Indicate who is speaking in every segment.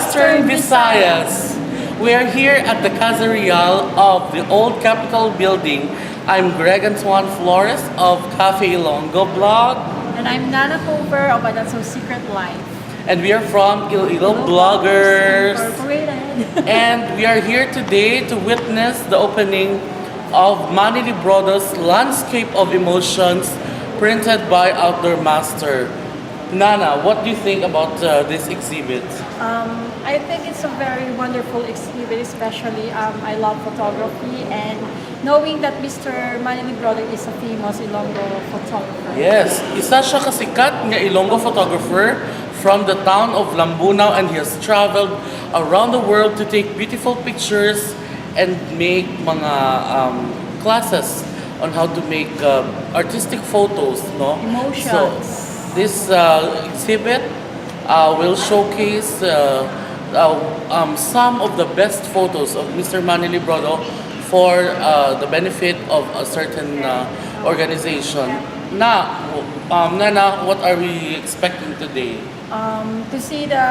Speaker 1: Western Visayas. We are here at the Casa Real of the old Capitol building. I'm Greg Antoine Flores of Cafe Ilonggo blog.
Speaker 2: And I'm Nana Cooper of That's So Secret Life.
Speaker 1: And we are from Iloilo Bloggers.
Speaker 2: Incorporated.
Speaker 1: And we are here today to witness the opening of Manny Librodo's Landscape of Emotions printed by Outdoor Master. Nana, what do you think about this exhibit?
Speaker 2: I think it's a very wonderful exhibit, especially I love photography and knowing that Mr. Manny Librodo is a famous Ilonggo photographer.
Speaker 1: Yes, isa siya kasikat nga Ilonggo photographer from the town of Lambunao, and he has traveled around the world to take beautiful pictures and make mga classes on how to make artistic photos, no?
Speaker 2: Emotions.
Speaker 1: So, this exhibit will showcase some of the best photos of Mr. Manny Librodo for the benefit of a certain organization. Nana, what are we expecting today?
Speaker 2: To see the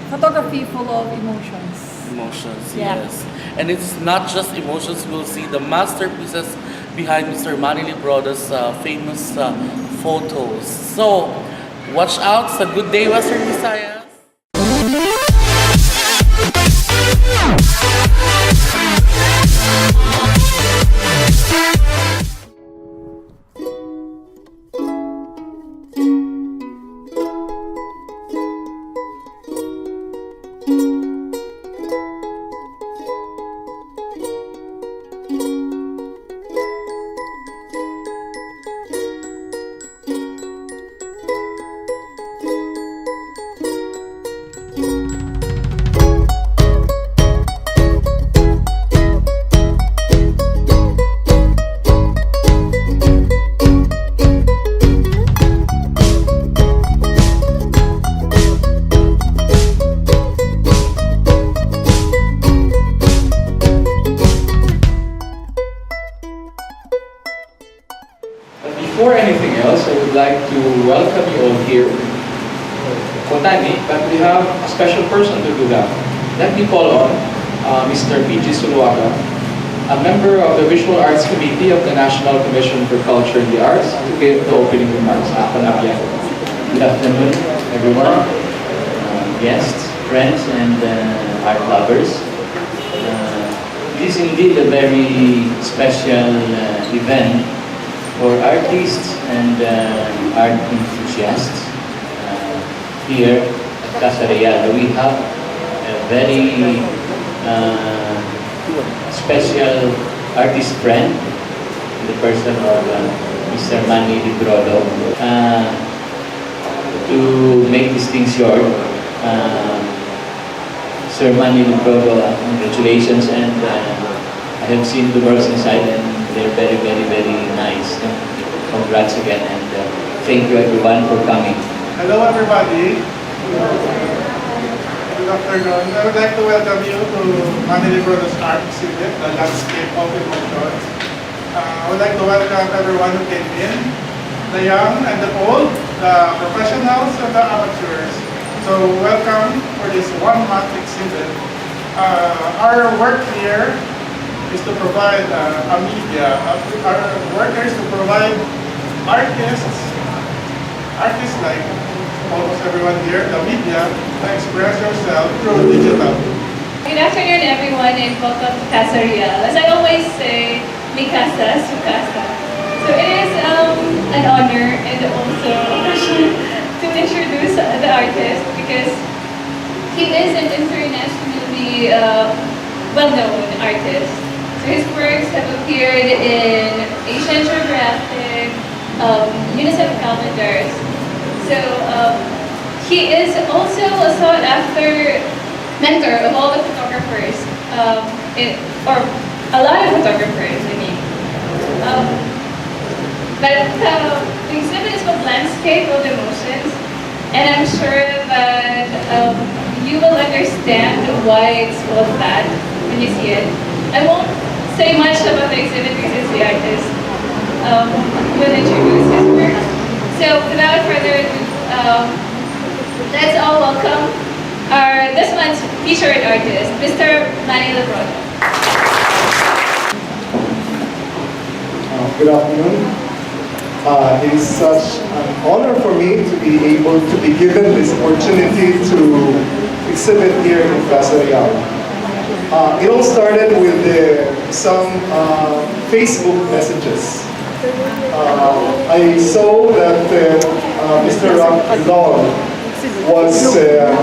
Speaker 2: photography full of emotions.
Speaker 1: Emotions,
Speaker 2: Yeah.
Speaker 1: yes. And it's not just emotions, we'll see the masterpieces behind Mr. Manny Librodo's famous photos. So, watch out sa Good Day Western Visayas.
Speaker 3: Before anything else, I would like to welcome you all here, Kotani, but we have a special person to do that. Let me call on Mr. P.G. Suluaga, a member of the Visual Arts Committee of the National Commission for Culture and the Arts, to give the opening remarks.
Speaker 4: Good afternoon, everyone, guests, friends, and art lovers. This is indeed a very special event for artists and art enthusiasts here at Casa Real. We have a very special artist friend, the person of Mr. Manny Librodo. To make this thing short, Sir Manny Librodo, congratulations, and I have seen the works inside and they're very, very, very nice. Congrats again, and thank you everyone for coming.
Speaker 5: Hello everybody. Good afternoon. I would like to welcome you to Manny Librodo's art exhibit, The Landscape of Emotions. I would like to welcome everyone who came in, the young and the old, the professionals and the amateurs. So welcome for this one-month exhibit. Our work here is to provide a media. Our work here is to provide artists like almost everyone here, the media, to express yourself through digital.
Speaker 6: Good afternoon, everyone, and welcome to Casa Real. As I always say, mi casa, su casa. So it is an honor and also a pleasure to introduce the artist because he is an internationally well-known artist. So his works have appeared in Asian Geographic, UNICEF calendars. So he is also a sought-after mentor of all the photographers, or a lot of photographers, I mean. But the exhibit is called Landscape of Emotions, and I'm sure that you will understand why it's called that when you see it. I won't say much about the exhibit because it's the artist will introduce his work. So without further ado, Let's all welcome this month's featured artist, Mr. Manny Librodo.
Speaker 7: Good afternoon. It is such an honor for me to be able to be given this opportunity to exhibit here in Casa Real. It all started with some Facebook messages. I saw that Mr. Long was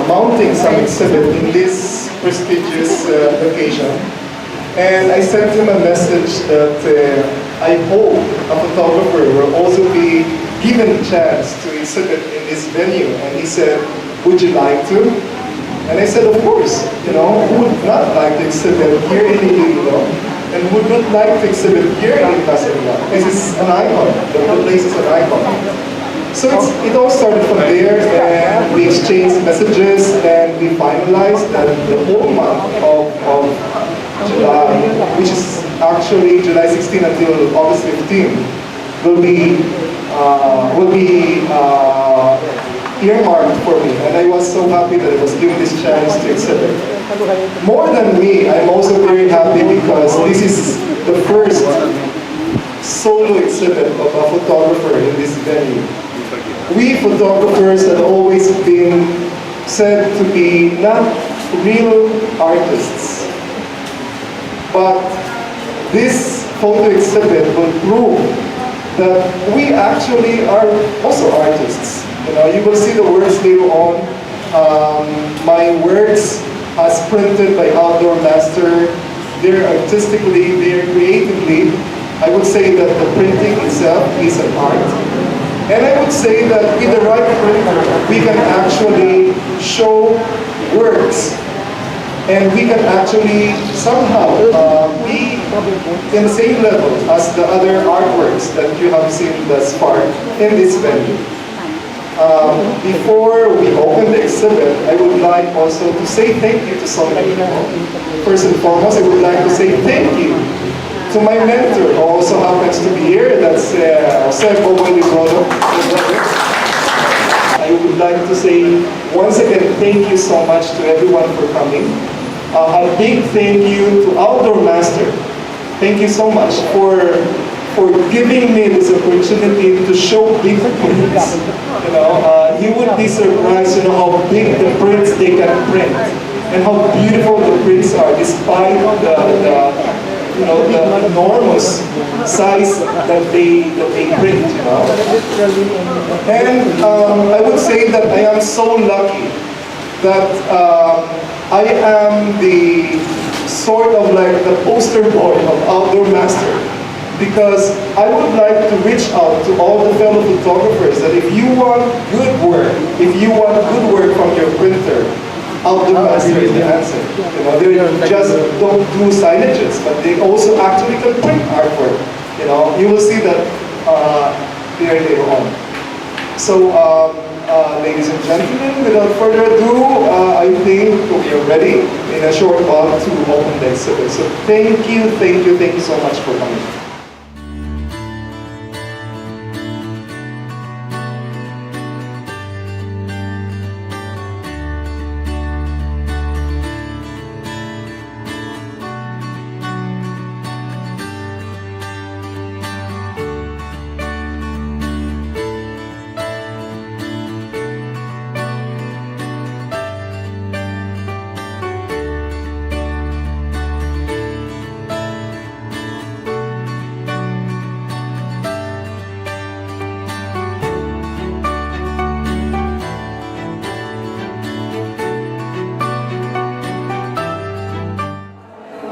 Speaker 7: mounting some exhibit in this prestigious occasion, and I sent him a message that I hope a photographer will also be given a chance to exhibit in this venue. And he said, would you like to? And I said, of course, who would not like to exhibit here in Librodo, and would not like to exhibit here in Casa Real. This is an icon, the place is an icon. So it all started from there, and we exchanged messages, and we finalized that the whole month of July, which is actually July 16 until August 15, will be earmarked for me, and I was so happy that I was given this chance to exhibit. More than me, I'm also very happy because this is the first solo exhibit of a photographer in this venue. We photographers have always been said to be not real artists, but this photo exhibit will prove that we actually are also artists. You will see the words later on. My works as printed by Outdoor Master, they're artistically, they're creatively. I would say that the printing itself is an art. And I would say that with the right printer, we can actually show works, and we can actually somehow be in the same level as the other artworks that you have seen thus far in this venue. Before we open the exhibit, I would like also to say thank you to so many people. First and foremost, I would like to say thank you to my mentor, who also happens to be here. That's Librodo. I would like to say once again thank you so much to everyone for coming. A big thank you to Outdoor Master. Thank you so much for giving me this opportunity to show big prints. You would be surprised how big the prints they can print and how beautiful the prints are despite the enormous size that they print. And I would say that I am so lucky that I am the sort of like the poster boy of Outdoor Master, because I would like to reach out to all the fellow photographers that if you want good work, from your printer, Outdoor Master is the answer. They just don't do signages, but they also actually can print artwork. You will see that here later on. So, ladies and gentlemen, without further ado, I think we are ready in a short while to open the exhibit. So thank you so much for coming.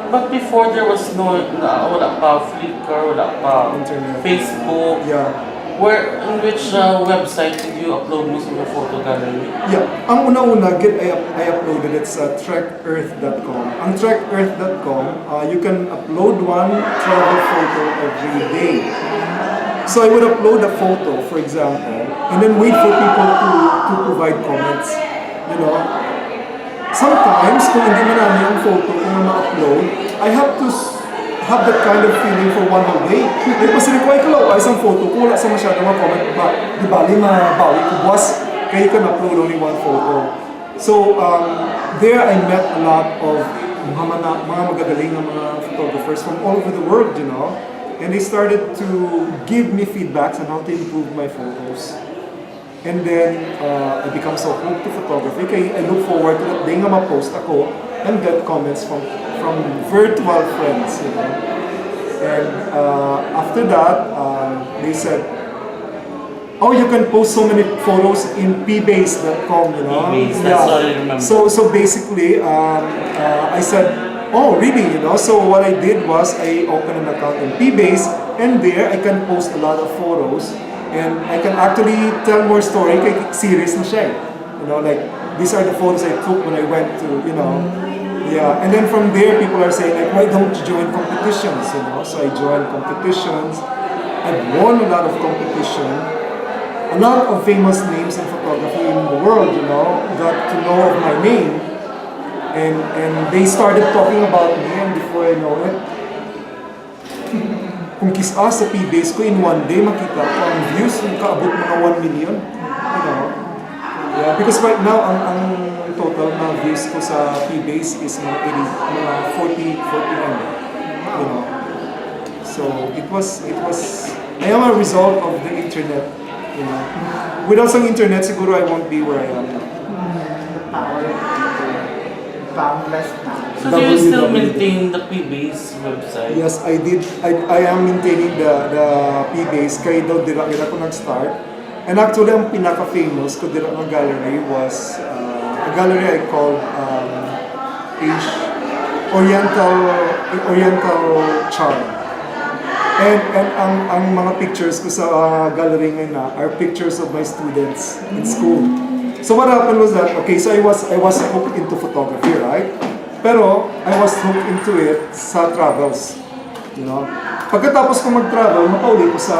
Speaker 1: But before there was wala pa Flickr, wala pa
Speaker 7: Internet.
Speaker 1: Facebook.
Speaker 7: Yeah.
Speaker 1: In which website did you upload most of your photo gallery?
Speaker 7: Yeah, ang una-una, I uploaded it sa trekearth.com. Ang trekearth.com, you can upload one travel photo every day. So I would upload a photo, for example, and then wait for people to provide comments. Sometimes, kung hindi marami ang photo kung ma-upload, I have to have that kind of feeling for one whole day. Like, mas require ko lang isang photo kung wala sa masyadong mga comment ba, di bali mabawi ko, boss. kaya you can upload only one photo. So there I met a lot of mga magagaling na mga photographers from all over the world, you know. And they started to give me feedbacks on how to improve my photos. And then I become so hooked to photography. Kaya I look forward to that day nga ma-post ako and get comments from virtual friends, you know. And after that, they said, oh, you can post so many photos in pbase.com, you know.
Speaker 1: Pbase, that's all I remember.
Speaker 7: So basically, I said, oh, really, you know. So what I did was I opened an account in pbase, and there I can post a lot of photos, and I can actually tell more story. Kay series na siya, you know, like these are the photos I took when I went to, you know. Yeah, and then from there, people are saying like, why don't you join competitions, you know? So I joined competitions. I've won a lot of competition. A lot of famous names in photography in the world, you know, got to know of my name, and they started talking about me, and before I know it, kung kisa sa P-base ko in one day, makita ko ang views, yung kaabot mga 1 million, you know. Yeah, because right now, ang total na views ko sa P-base is mga 40 you know. So it was, I am a result of the internet. You know, without some internet, siguro I won't be where I am now.
Speaker 5: Boundless now.
Speaker 1: So do you still maintain the P-base website?
Speaker 7: Yes, I did. I am maintaining the P-base. Kaya daw dira ko nag-start. And actually, ang pinaka-famous ko dira ng gallery was a gallery I called Oriental Charm. And ang mga pictures ko sa gallery ngayon are pictures of my students in school. So what happened was that, okay, so I was hooked into photography, right? Pero I was hooked into it sa travels, you know. Pagkatapos ko mag-travel, makauli ko sa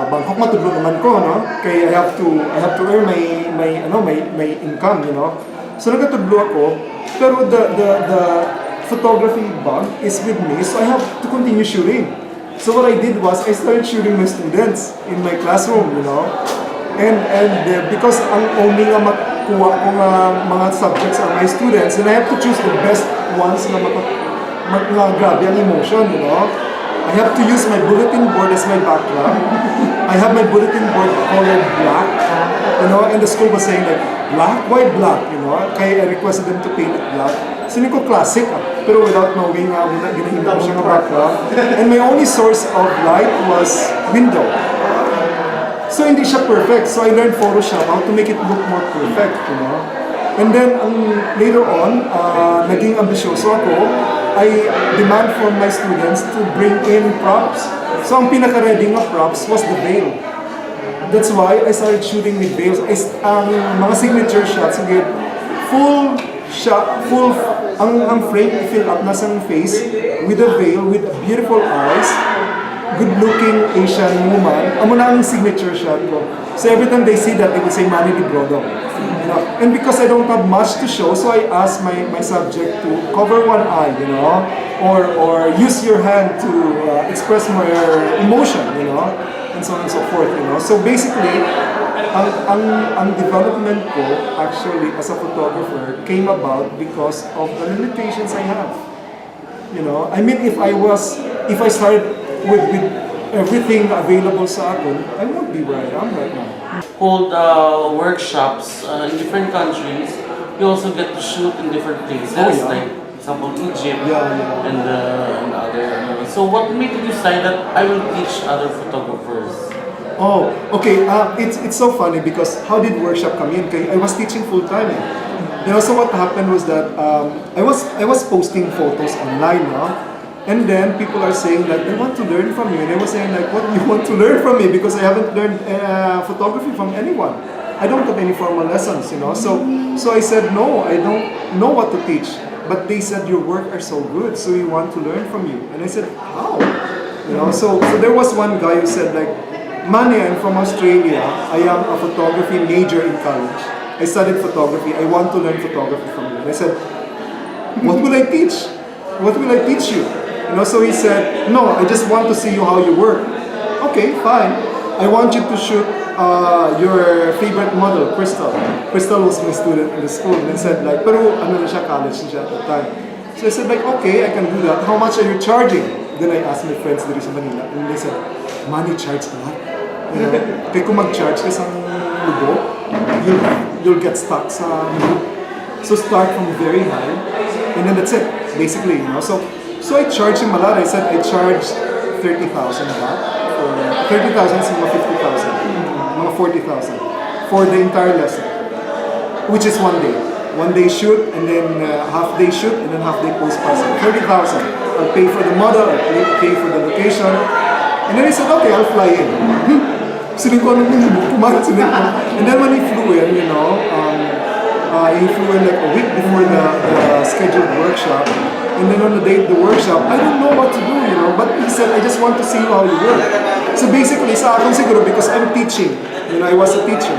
Speaker 7: Bangkok, matudlo naman ko, no? Kaya I have to earn my income, you know. So nagatudlo ako, pero the photography bug is with me, so I have to continue shooting. So what I did was I started shooting my students in my classroom, you know, and because ang only nga makuha ko nga mga subjects are my students, and I have to choose the best ones na grabe ang emotion, you know. I have to use my bulletin board as my background. I have my bulletin board colored black, you know, and the school was saying like, black? Why black, you know? Kaya I requested them to paint it black. Sinin ko classic, pero without knowing ginahinda ko siya ng background. And my only source of light was window. So hindi siya perfect. So I learned Photoshop, how to make it look more perfect, you know. And then later on, naging ambisyoso ako. I demand from my students to bring in props. So ang pinaka-ready nga props was the veil. That's why I started shooting with veils. Ang mga signature shots, again, full shot, ang frame fill up na sa face with a veil, with beautiful eyes, good-looking Asian woman. Amo na ang signature shot ko. So every time they see that, they will say Manny Librodo. You know? And because I don't have much to show, so I ask my subject to cover one eye, you know, or use your hand to express more emotion, you know, and so on and so forth, you know. So basically, ang development ko actually as a photographer came about because of the limitations I have. You know, I mean, if I started with everything available sa akin, I won't be where I am right now.
Speaker 1: Hold workshops in different countries. You also get to shoot in different places,
Speaker 7: Oh, yeah.
Speaker 1: like example Egypt
Speaker 7: Yeah.
Speaker 1: and other. So what made you decide that I will teach other photographers?
Speaker 7: Oh, okay. It's so funny because how did workshop come in? I was teaching full time. You know, so what happened was that I was posting photos online, no? And then people are saying like, I want to learn from you. And I was saying like, what do you want to learn from me? Because I haven't learned photography from anyone. I don't have any formal lessons, you know. So I said, no, I don't know what to teach. But they said, your work are so good, so we want to learn from you. And I said, how? You know, so there was one guy who said like, Manny, I'm from Australia. I am a photography major in college. I studied photography. I want to learn photography from you. And I said, what will I teach? What will I teach you? You know, so he said, no, I just want to see you how you work. Okay, fine. I want you to shoot your favorite model, Crystal. Crystal was my student in the school and said like, pero ano na siya, college na siya at the time. So I said like, okay, I can do that. How much are you charging? Then I asked my friends there sa Manila and they said, Manny charge a lot. You know, kaya kung mag-charge ka sa lugo, you'll get stuck sa lugo. So start from very high and then that's it, basically, you know. So I charged him a lot. I said I charged 30,000 baht for 30,000 sa mga 50,000, mga 40,000 for the entire lesson, which is 1 day. 1 day shoot and then half day shoot and then half day post-processing. 30,000. I'll pay for the model, I'll pay for the location. And then he said, okay, I'll fly in. Sinig ko anong pumalit sinig ko. And then when he flew in, you know, he flew in like a week before the scheduled workshop. And then on the day of the workshop, I don't know what to do, you know, but he said, I just want to see how you work. So basically, sa akin siguro, because I'm teaching, you know, I was a teacher.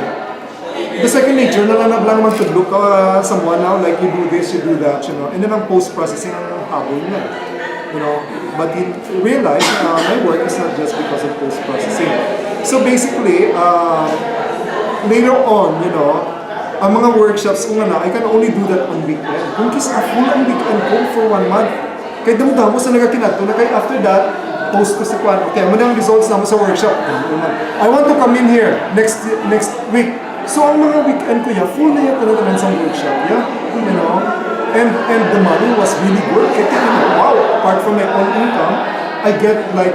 Speaker 7: The second nature, nalanab lang naman to look someone now, like you do this, you do that, you know, and then ang post-processing ang habol niya, you know. But he realized my work is not just because of post-processing. So basically, later on, you know, ang mga workshops ko nga na, I can only do that on weekend. Kung kasi full ang weekend ko for 1 month, kaya damo-damo sa nagakinato na kaya after that, post ko sa kwan, okay, muna ang results naman sa workshop. I want to come in here next week. So ang mga weekend ko ya, full na yan talaga ng isang workshop, yeah? You know? And the money was really good. Kaya you know, wow, apart from my own income, I get like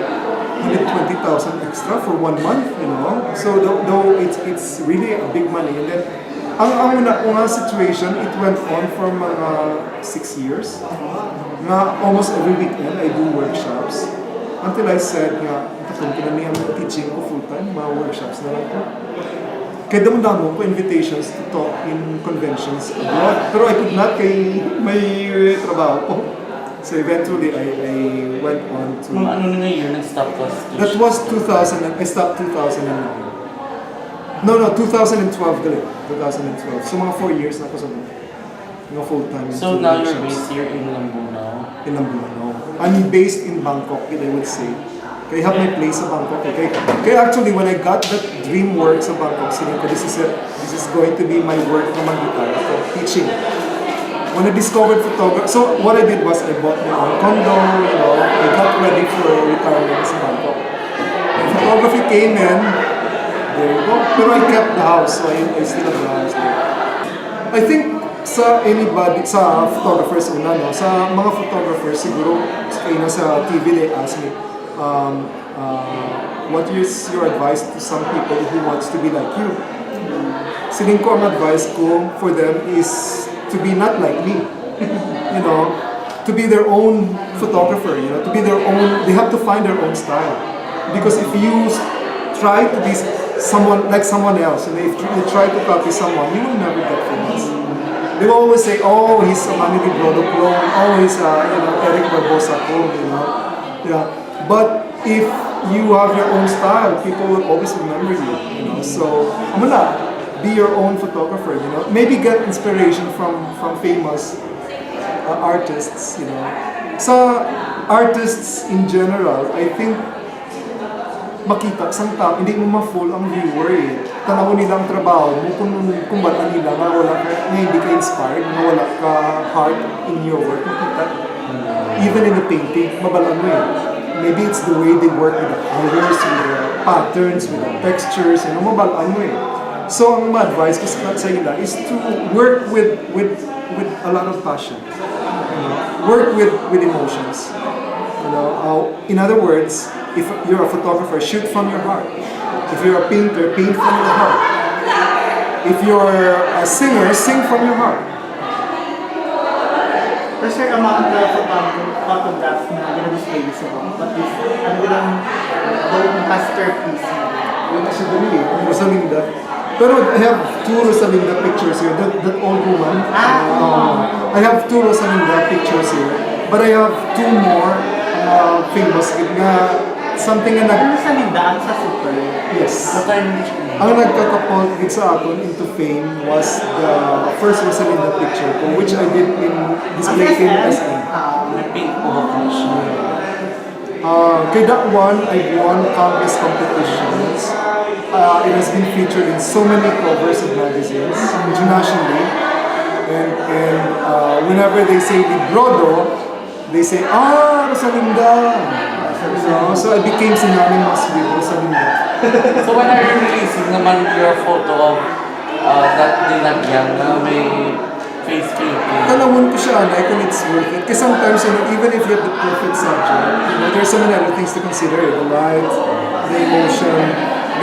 Speaker 7: 120,000 extra for 1 month, you know? So though it's really a big money. And then, ang una situation, it went on for mga 6 years. Nga almost every weekend, I do workshops. Until I said nga, kung kinanihan mo teaching ko full-time, mga workshops na lang ko. Kaya damo-damo ko invitations to talk in conventions abroad. Pero I could not kay may trabaho ko. So eventually, I went on to...
Speaker 1: Mga ano na nga year nag-stop class?
Speaker 7: That was 2000, I stopped 2009. No, 2012 galit. 2012. So mga 4 years na ako sa mga full-time.
Speaker 1: So now you're based here in Lambunao?
Speaker 7: In Lambunao. I'm based in Bangkok, I would say. Kaya I have my place sa Bangkok. Okay? Kaya actually, when I got that dream work sa Bangkok, sinig ko, this is going to be my work na mag-guitar for teaching. When I discovered photography, so what I did was I bought my own condo, you know, I got ready for retirement sa Bangkok. Photography came in, there you go. Pero I kept the house, so I still have the house there. I think sa anybody, sa photographers una, no? Sa mga photographers, siguro, kayo na sa TV, they ask me, what is your advice to some people who wants to be like you? Siling ko, ang advice ko for them is to be not like me. You know, to be their own photographer, you know, to be their own, they have to find their own style. Because if you try to be someone like someone else, and if you try to copy someone, you will never get famous. They will always say, oh, he's a Manny Librodo clone, oh, he's a, you know, Eric Barbosa clone, you know. Yeah. But if you have your own style, people will always remember you, you know. So, be your own photographer, you know. Maybe get inspiration from famous artists, you know. Sa artists in general, I think makita sang tao, hindi mo ma-full ang viewer eh. Tanaw nilang trabaho mo kung ba't nila nga wala ka, hindi ka inspired, nga wala ka heart in your work, makita. Even in the painting, mabalan mo eh. Maybe it's the way they work with the colors, with the patterns, with the textures, you know, mabalaan mo eh. So ang ma-advise ko sa ila is to work with a lot of passion. You know? Work with emotions. You know, in other words, if you're a photographer, shoot from your heart. If you're a painter, paint from your heart. If you're a singer, sing from your heart.
Speaker 8: There's a certain amount of photographs na ginadisplay sa mga. But this, ano lang, yung masterpiece.
Speaker 7: Yun na siya dali eh, Rosalinda. Pero I have 2 Rosalinda pictures here. That old woman. I have 2 Rosalinda pictures here. But I have 2 more famous na something na
Speaker 8: Ano sa lindaan sa super?
Speaker 7: Yes.
Speaker 1: What time?
Speaker 7: Ang nagkakapolvit sa akin into fame was the first Rosalinda picture ko, which I did in display in SM.
Speaker 1: May pink po ako siya.
Speaker 7: Kay that one, I won countless competitions. It has been featured in so many covers of magazines internationally. And whenever they say Librodo, they say, Rosalinda! So I became synonymous with Rosalinda.
Speaker 1: So when are you releasing naman your photo of that dinagyan na may face painting?
Speaker 7: Talawon ko siya, like, and it's worth it. Because sometimes, even if you have the perfect subject, there's so many other things to consider. The light, the emotion,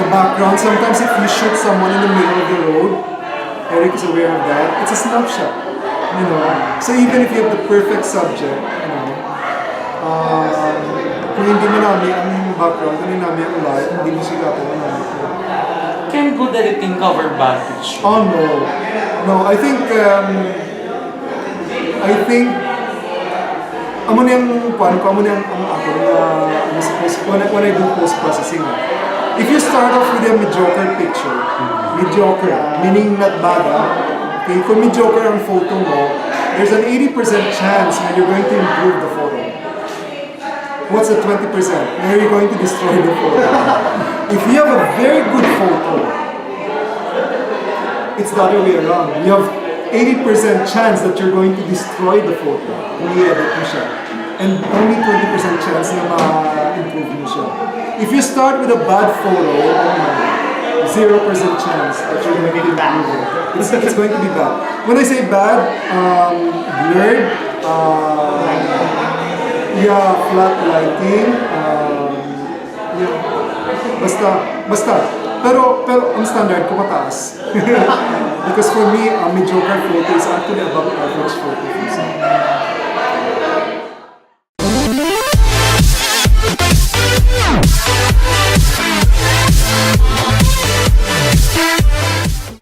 Speaker 7: the background. Sometimes if you shoot someone in the middle of the road, Eric is aware of that, it's a snapshot. So even if you have the perfect subject, kung hindi mo namin ang background, kung hindi namin ang light, hindi mo sigapan mo namin.
Speaker 1: Can good editing cover bad picture?
Speaker 7: Oh no. No, I think amo na yung paano ko, amo na ang ako na when I do post-processing. If you start off with a mediocre picture, mediocre, meaning not bad, okay, kung mediocre ang photo mo, there's an 80% chance na you're going to improve the photo. What's the 20%? Where you're going to destroy the photo. If you have a very good photo, it's the other way around. You have 80% chance that you're going to destroy the photo kung i-edit mo siya. And only 20% chance na ma-improve mo siya. If you start with a bad photo, 0% chance that you're going to improve it. It's going to be bad. When I say bad, blurred, flat lighting, basta. Pero ang standard ko mataas. Because for me, a mediocre photo is actually above average photo.